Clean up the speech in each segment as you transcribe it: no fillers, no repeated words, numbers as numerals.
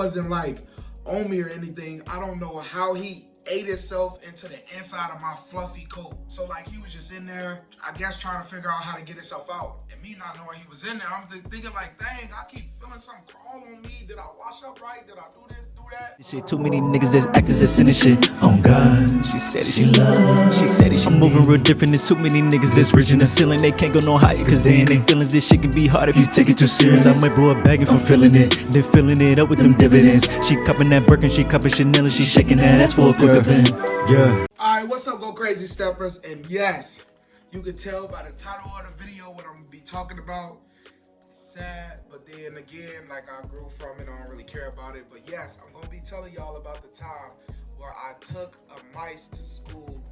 Wasn't like on me or anything. I don't know how he ate himself into the inside of my fluffy coat. So like he was just in there, I guess trying to figure out how to get himself out. And me not knowing he was in there, I'm just thinking like, dang, I keep feeling something crawl on me. Did I wash up right? Did I do this, do that? Shit, too many niggas that's actors that's in this shit. On God, she said it, she love. She said it, I'm moving real different. There's too many niggas that's reaching the ceiling. They can't go no higher, cause they in their feelings. This shit can be hard if you take it too serious. I might blow a bag if I'm feeling it, then filling it up with them dividends. She cupping that Birkin, she cupping Chanel, and she shaking that ass for a quicker bend. Yeah. Alright, what's up, Go Crazy Steppers? And yes, you can tell by the title of the video what I'm gonna be talking about. It's sad, but then again, like I grew from it, I don't really care about it. But yes, I'm gonna be telling y'all about the time where I took a mice to school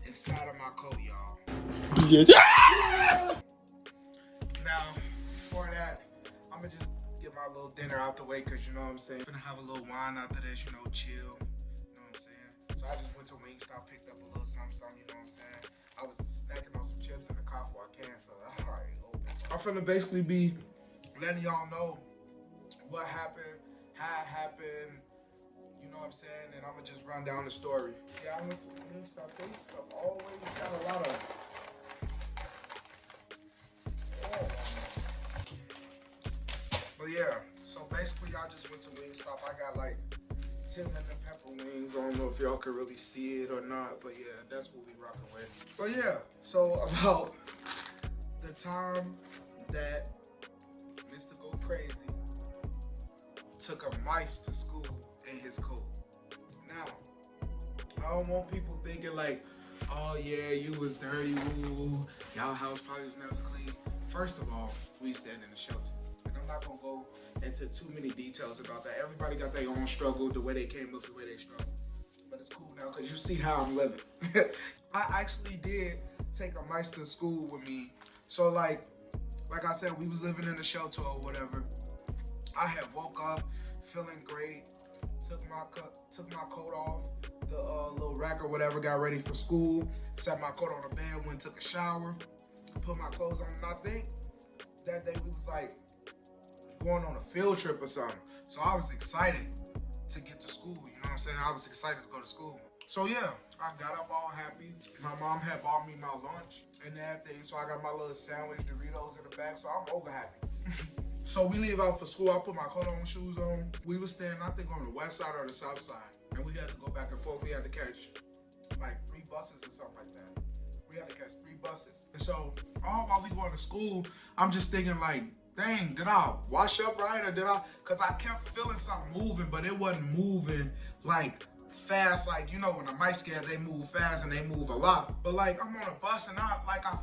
inside of my coat, y'all. Now, before that, I'm gonna just get my little dinner out the way, cause you know what I'm saying. I'm gonna have a little wine after this, you know, chill. You know what I'm saying? So I just went to Wingstop, picked up a little something, you know what I'm saying? I was snacking on some chips in the car before I came, so alright, open. I'm finna basically be letting y'all know what happened, how it happened, you know what I'm saying? And I'm gonna just run down the story. Yeah, I went to Wingstop, they stuff always got a lot of... But yeah, so basically I just went to Wingstop. I got like 10 lemon pepper wings. I don't know if y'all can really see it or not, but yeah, that's what we rocking with. But yeah, so about the time that Mr.GoCrazy took a mice to school in his coat. Now, I don't want people thinking like, oh yeah, you was dirty, woo, y'all house probably was never clean. First of all, we stand in the shelter. I'm not gonna go into too many details about that. Everybody got their own struggle, the way they came up, the way they struggled. But it's cool now because you see how I'm living. I actually did take a mice to school with me. So like I said, we was living in a shelter or whatever. I had woke up feeling great, took my coat off, the little rack or whatever, got ready for school, set my coat on the bed, went took a shower, put my clothes on, and I think that day we was like going on a field trip or something. So I was excited to get to school, you know what I'm saying? I was excited to go to school. So yeah, I got up all happy. My mom had bought me my lunch and everything, so I got my little sandwich, Doritos in the back, so I'm over happy. So we leave out for school, I put my coat on, shoes on. We were staying, I think, on the west side or the south side, and we had to go back and forth. We had to catch like 3 buses or something like that. We had to catch 3 buses. And so all while we going to school, I'm just thinking like, dang, did I wash up right or did I? Because I kept feeling something moving, but it wasn't moving like fast. Like, you know, when the mice scared, they move fast and they move a lot. But like, I'm on a bus and I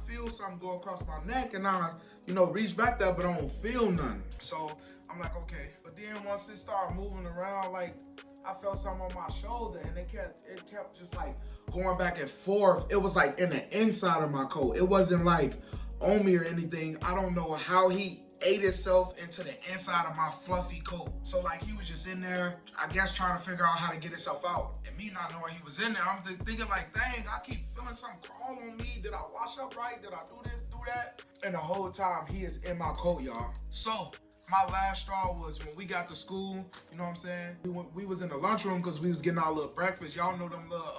feel something go across my neck and I, you know, reach back there, but I don't feel nothing. So I'm like, okay. But then once it started moving around, like I felt something on my shoulder and it kept just like going back and forth. It was like in the inside of my coat. It wasn't like on me or anything. I don't know how he ate itself into the inside of my fluffy coat. So like he was just in there, I guess trying to figure out how to get himself out. And me not knowing he was in there, I'm just thinking like, dang, I keep feeling something crawl on me. Did I wash up right? Did I do this, do that? And the whole time he is in my coat, y'all. So my last straw was when we got to school, you know what I'm saying? We was in the lunchroom because we was getting our little breakfast. Y'all know them little,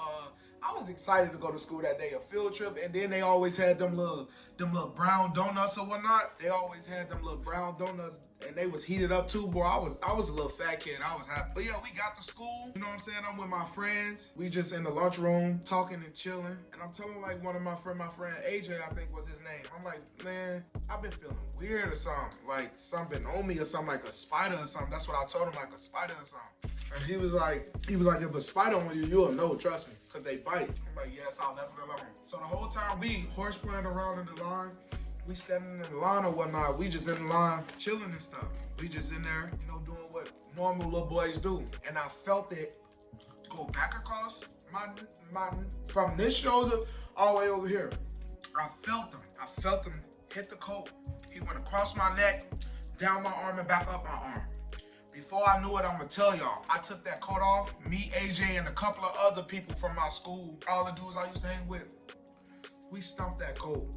I was excited to go to school that day, a field trip, and then they always had them little brown donuts or whatnot. They always had them little brown donuts, and they was heated up too, boy. I was a little fat kid. I was happy. But yeah, we got to school. You know what I'm saying? I'm with my friends. We just in the lunchroom talking and chilling, and I'm telling like one of my friend AJ, I think was his name. I'm like, man, I've been feeling weird or something, like something on me or something, like a spider or something. That's what I told him, like a spider or something. And he was like, if a spider on you, you'll know, trust me, because they bite. I'm like, yes, I'll leave it alone. So the whole time we horse playing around in the line, we standing in the line or whatnot, we just in the line chilling and stuff. We just in there, you know, doing what normal little boys do. And I felt it go back across my from this shoulder all the way over here. I felt him hit the coat. He went across my neck, down my arm and back up my arm. Before I knew it, I'm gonna tell y'all, I took that coat off, me, AJ, and a couple of other people from my school, all the dudes I used to hang with, we stumped that coat.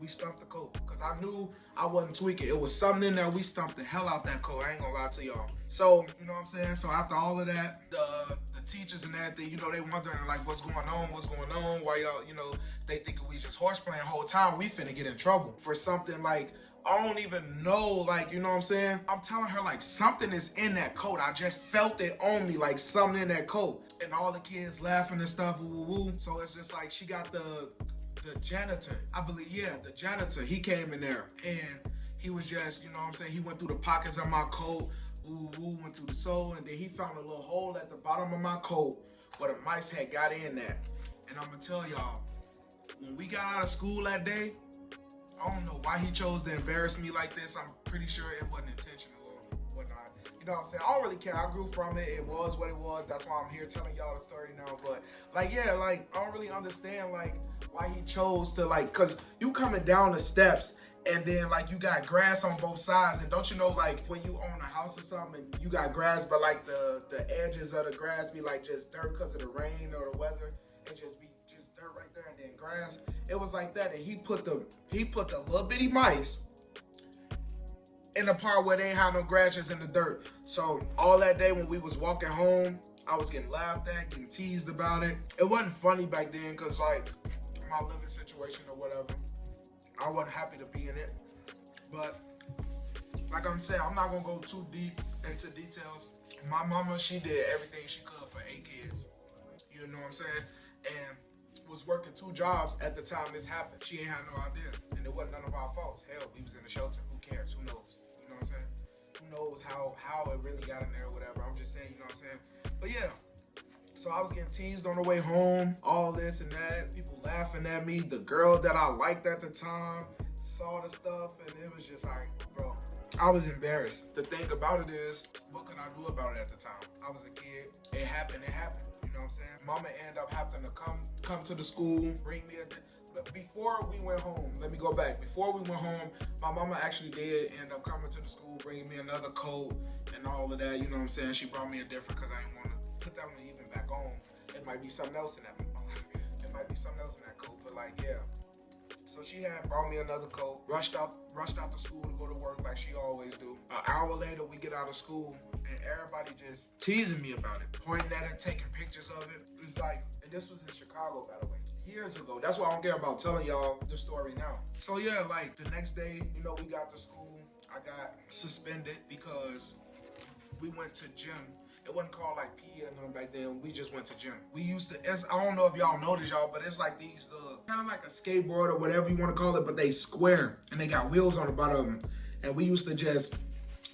We stumped the coat, because I knew I wasn't tweaking. It was something in there. We stumped the hell out that coat. I ain't gonna lie to y'all. So, you know what I'm saying? So after all of that, the teachers and everything, you know, they wondering like what's going on, why y'all, you know, they thinking we just horse playing the whole time. We finna get in trouble for something like, I don't even know, like, you know what I'm saying? I'm telling her like something is in that coat. I just felt it on me, like something in that coat. And all the kids laughing and stuff, woo woo woo. So it's just like she got the janitor, I believe, yeah, the janitor, he came in there and he was just, you know what I'm saying, he went through the pockets of my coat, went through the sole, and then he found a little hole at the bottom of my coat where the mice had got in there. And I'm gonna tell y'all, when we got out of school that day, I don't know why he chose to embarrass me like this. I'm pretty sure it wasn't intentional or whatnot. You know what I'm saying? I don't really care. I grew from it. It was what it was. That's why I'm here telling y'all the story now. But like, yeah, like I don't really understand like why he chose to like, cause you coming down the steps and then like you got grass on both sides, and don't you know like when you own a house or something and you got grass, but like the edges of the grass be like just dirt because of the rain or the weather, it just be just dirt right there and then grass. It was like that, and he put the little bitty mice in the part where they ain't have no grasses in the dirt. So all that day when we was walking home, I was getting laughed at, getting teased about it. It wasn't funny back then because like my living situation or whatever, I wasn't happy to be in it. But like I'm saying, I'm not gonna go too deep into details. My mama, she did everything she could for 8 kids. You know what I'm saying? And was working 2 jobs at the time this happened. She ain't had no idea. And it wasn't none of our faults. Hell, we was in the shelter. Who cares? Who knows? You know what I'm saying? Who knows how it really got in there or whatever. I'm just saying, you know what I'm saying? But yeah. So I was getting teased on the way home, all this and that, people laughing at me. The girl that I liked at the time saw the stuff, and it was just like, bro, I was embarrassed. The thing about it is, what could I do about it at the time? I was a kid. It happened. You know what I'm saying? Mama ended up having to come to the school, bring me before we went home, let me go back. Before we went home, my mama actually did end up coming to the school, bringing me another coat and all of that. You know what I'm saying? She brought me a different because I didn't want to put that one even back on. It might be something else in that. It might be something else in that coat, but like, yeah. So she had brought me another coat, rushed out the school to go to work like she always do. An hour later, we get out of school, and everybody just teasing me about it, pointing at it, taking pictures of it. It was like, and this was in Chicago, by the way, years ago. That's why I don't care about telling y'all the story now. So yeah, like the next day, you know, we got to school. I got suspended because we went to gym. It wasn't called like PE or nothing back then. We just went to gym. We used to, I don't know if y'all noticed, y'all, but it's like these, kind of like a skateboard or whatever you want to call it, but they square and they got wheels on the bottom of them. And we used to just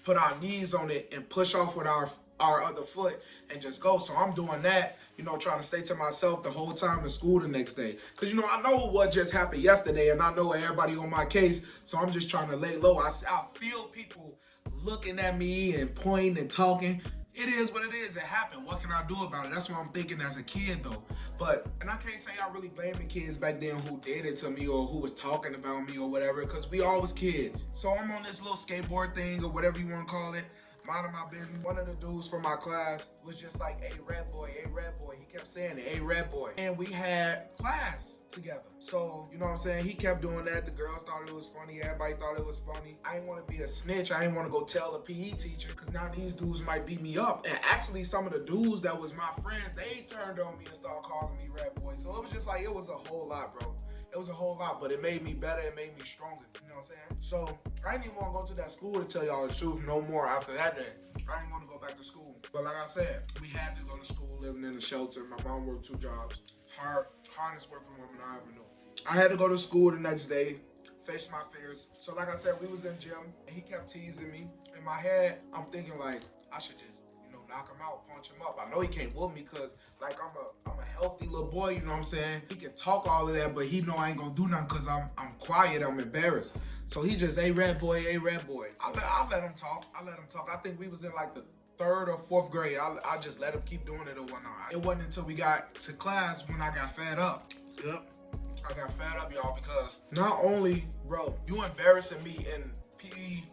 put our knees on it and push off with our other foot and just go. So I'm doing that, you know, trying to stay to myself the whole time to school the next day. Cause you know, I know what just happened yesterday and I know everybody on my case. So I'm just trying to lay low. I feel people looking at me and pointing and talking. It is what it is. It happened. What can I do about it? That's what I'm thinking as a kid, though. And I can't say I really blame the kids back then who did it to me or who was talking about me or whatever, because we all was kids. So I'm on this little skateboard thing or whatever you want to call it, minding my business. One of the dudes from my class was just like, "Hey, red boy, hey, red boy." He kept saying it, "Hey, red boy." And we had class together. So, you know what I'm saying? He kept doing that. The girls thought it was funny. Everybody thought it was funny. I didn't want to be a snitch. I didn't want to go tell the PE teacher because now these dudes might beat me up. And actually, some of the dudes that was my friends, they turned on me and started calling me red boy. So it was just like, it was a whole lot, bro. It was a whole lot, but it made me better. It made me stronger. You know what I'm saying? So I didn't even want to go to that school to tell y'all the truth no more after that day. I didn't want to go back to school. But like I said, we had to go to school, living in a shelter. My mom worked 2 jobs. Hardest working woman I ever knew. I had to go to school the next day, face my fears. So like I said, we was in gym, and he kept teasing me. In my head, I'm thinking like, I should just, you know, knock him out, punch him up. I know he can't whoop me because like I'm a healthy little boy, you know what I'm saying? He can talk all of that, but he know I ain't gonna do nothing because I'm quiet, I'm embarrassed. So he just, "Hey, red boy, hey, red boy." I let him talk. I think we was in like the 3rd or 4th grade. I just let him keep doing it or whatnot. It wasn't until we got to class when I got fed up. Yep. I got fed up, y'all, because not only, bro, you embarrassing me in PE,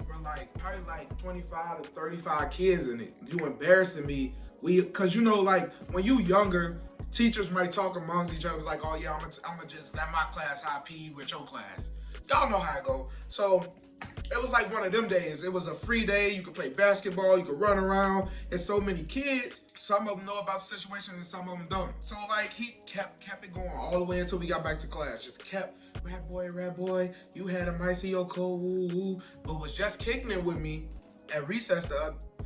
we're like probably like 25 to 35 kids in it. You embarrassing me. Cause you know, like when you younger, teachers might talk amongst each other. It's like, "Oh yeah, I'm gonna just let my class high PE with your class." Y'all know how it go. So it was like one of them days. It was a free day. You could play basketball. You could run around. And so many kids. Some of them know about the situation and some of them don't. So like he kept it going all the way until we got back to class. Just kept, rat boy, you had a nice EO code, woo woo. But was just kicking it with me at recess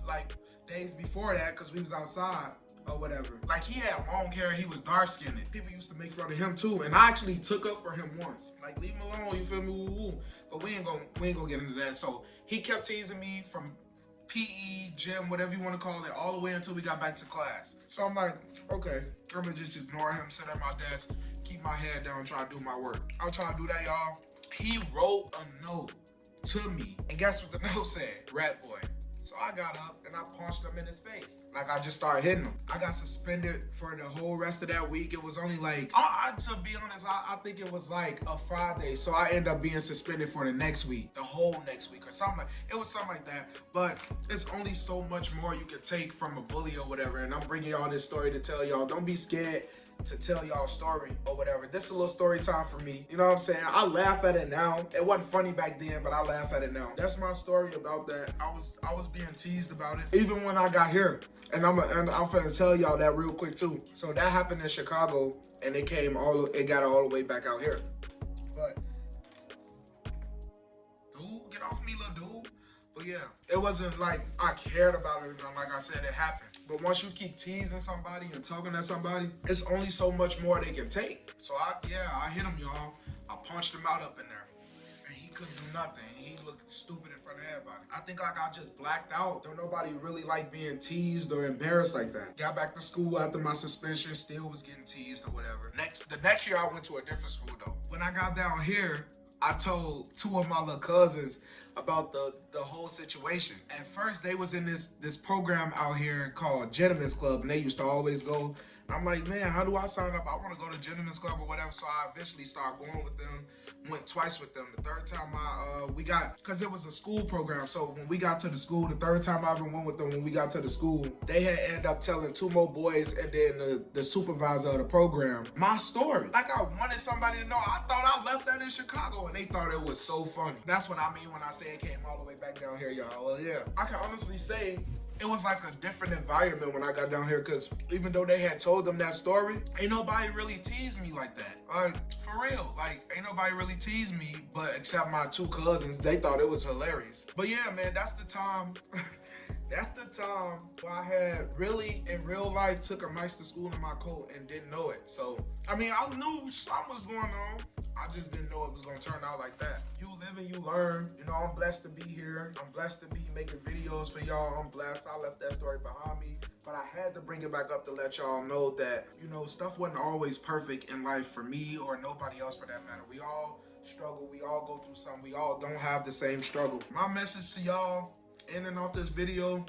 like days before that because we was outside or whatever. Like he had long hair. He was dark skinned. People used to make fun of him too. And I actually took up for him once. Like leave him alone. You feel me? Woo woo. But we ain't gonna get into that. So he kept teasing me from PE, gym, whatever you want to call it, all the way until we got back to class. So I'm like, okay, I'm gonna just ignore him, sit at my desk, keep my head down, try to do my work. I'm trying to do that, y'all. He wrote a note to me. And guess what the note said? Rat boy. So I got up and I punched him in his face. Like I just started hitting him. I got suspended for the whole rest of that week. It was only like, to be honest, I think it was like a Friday. So I ended up being suspended for the next week, the whole next week or something. It was something like that. But it's only so much more you can take from a bully or whatever. And I'm bringing y'all this story to tell y'all, don't be scared to tell y'all a story or whatever. This is a little story time for me. You know what I'm saying? I laugh at it now. It wasn't funny back then, but I laugh at it now. That's my story about that. I was being teased about it even when I got here. And I'm finna tell y'all that real quick too. So that happened in Chicago and it got all the way back out here. But dude, get off me, little dude. But yeah, it wasn't like I cared about it. Like I said, it happened. But once you keep teasing somebody and talking at somebody, it's only so much more they can take. So I hit him, y'all. I punched him out up in there. And he couldn't do nothing. He looked stupid in front of everybody. I think like I just blacked out. Don't nobody really like being teased or embarrassed like that. Got back to school after my suspension, still was getting teased or whatever. The next year I went to a different school though. When I got down here, I told two of my little cousins about the whole situation. At first, they was in this program out here called Gentlemen's Club, and they used to always go. I'm like, man, how do I sign up? I want to go to Gentlemen's Club or whatever. So I eventually started going with them. Went twice with them. The third time because it was a school program. So when we got to the school, the third time I ever went with them, when we got to the school, they had ended up telling two more boys and then the supervisor of the program my story. Like I wanted somebody to know. I thought I left that in Chicago and they thought it was so funny. That's what I mean when I say it came all the way back down here, y'all. Well, yeah, I can honestly say it was like a different environment when I got down here because even though they had told them that story, ain't nobody really teased me like that. Like, for real. Like, ain't nobody really teased me, but except my two cousins, they thought it was hilarious. But yeah, man, that's the time. That's the time where I had really, in real life, took a mice to school in my coat and didn't know it. So, I mean, I knew something was going on. I just didn't know it was going to turn out like that. You live and you learn. You know, I'm blessed to be here. I'm blessed to be making videos for y'all. I'm blessed. I left that story behind me. But I had to bring it back up to let y'all know that, you know, stuff wasn't always perfect in life for me or nobody else for that matter. We all struggle. We all go through something. We all don't have the same struggle. My message to y'all in and off this video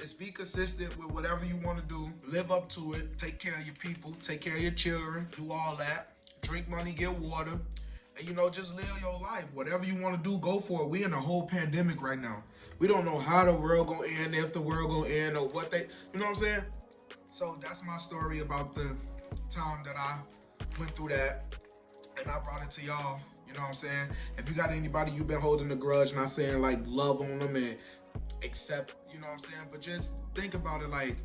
is be consistent with whatever you want to do. Live up to it. Take care of your people. Take care of your children. Do all that. Drink money, get water. And, you know, just live your life. Whatever you want to do, go for it. We in a whole pandemic right now. We don't know how the world gonna end, if the world gonna end, or what they, you know what I'm saying? So that's my story about the time that I went through that. And I brought it to y'all. You know what I'm saying? If you got anybody you've been holding a grudge, not saying like love on them and accept, you know what I'm saying? But just think about it like,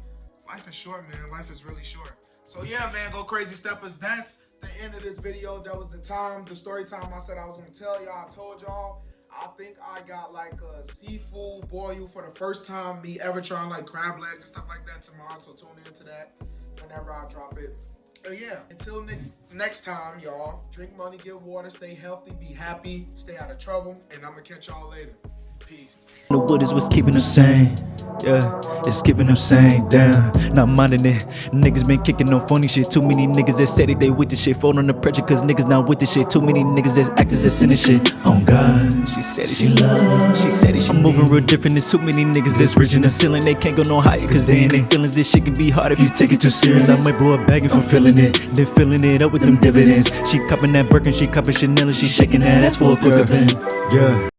life is short, man. Life is really short. So yeah, man, go crazy steppers. That's the end of this video. That was the time, the story time I said I was gonna tell y'all. I told y'all, I think I got like a seafood boil for the first time, me ever trying like crab legs and stuff like that tomorrow. So tune into that whenever I drop it. But yeah, until next time, y'all, drink money, get water, stay healthy, be happy, stay out of trouble, and I'm gonna catch y'all later. Peace. The wood is what's keeping them sane. Yeah, it's keeping them sane. Damn, not minding it. Niggas been kicking on funny shit. Too many niggas that said it, they with the shit. Fall under pressure cause niggas not with the shit. Too many niggas that's acting as sinning shit. Oh God, she said it, she love. She said it, I'm moving real different. There's too many niggas that's reaching the ceiling. They can't go no higher cause they in their feelings. This shit can be hard if you take it too serious. I might blow a bag for feeling it. Then filling it up with them dividends. She cupping that Birkin, she cupping Chanel, and she shaking that ass for a quick event. Yeah.